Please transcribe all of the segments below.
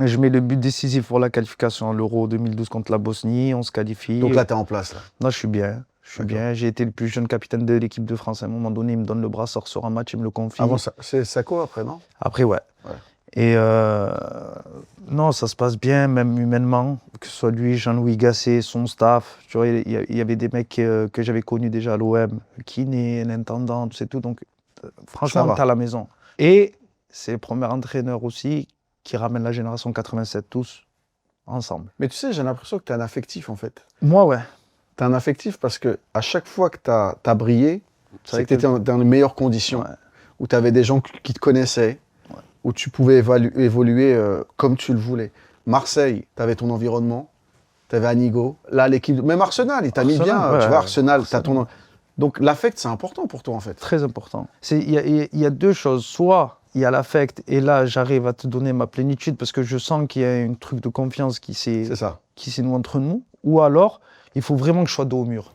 Et je mets le but décisif pour la qualification à l'Euro 2012 contre la Bosnie. On se qualifie. Donc là, tu es en place. Là. Là, je suis bien. Je suis bien. J'ai été le plus jeune capitaine de l'équipe de France. À un moment donné, il me donne le brassard sur un match, il me le confie. Avant, c'est Sako après, non? Après, ouais. Et non, ça se passe bien, même humainement. Que ce soit lui, Jean-Louis Gasset, son staff. Tu vois, il y avait des mecs que j'avais connus déjà à l'OM, kiné, l'intendant, c'est tout. Donc, franchement, on est à la maison. Et c'est le premier entraîneur aussi qui ramène la génération 87 tous ensemble. Mais tu sais, j'ai l'impression que tu es un affectif en fait. Moi, ouais. Tu es un affectif parce que à chaque fois que tu as brillé, c'est que tu étais dans les meilleures conditions, où tu avais des gens qui te connaissaient, où tu pouvais évoluer comme tu le voulais. Marseille, tu avais ton environnement, tu avais Anigo. Là, l'équipe, même Arsenal, il t'a mis bien. Tu vois, Arsenal, t'as ton. Donc l'affect, c'est important pour toi en fait. Très important. Il y a deux choses. Soit il y a l'affect et là, j'arrive à te donner ma plénitude parce que je sens qu'il y a un truc de confiance qui s'est noué entre nous. Ou alors, il faut vraiment que je sois dos au mur.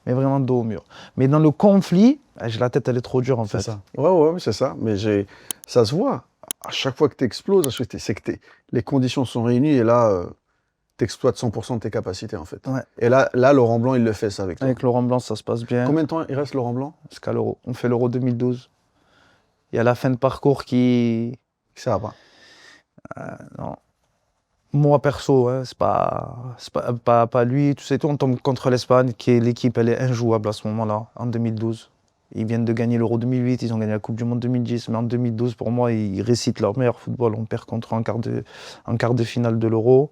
Mais vraiment dos au mur. Mais dans le conflit, j'ai la tête, elle est trop dure en fait. C'est ça. Ouais, c'est ça. Mais ça se voit. À chaque fois que tu exploses, c'est que les conditions sont réunies et là, tu exploites 100% de tes capacités en fait. Ouais. Et là, Laurent Blanc, il le fait ça avec toi. Avec Laurent Blanc, ça se passe bien. Combien de temps il reste Laurent Blanc? Jusqu'à l'Euro. On fait l'Euro 2012. Il y a la fin de parcours qui... Ça va pas. Non. Moi, perso, hein, c'est pas lui, tout ça et tout. On tombe contre l'Espagne, qui est l'équipe, elle est injouable à ce moment-là, en 2012. Ils viennent de gagner l'Euro 2008, ils ont gagné la Coupe du Monde 2010, mais en 2012, pour moi, ils récitent leur meilleur football. On perd contre eux en quart de finale de l'Euro.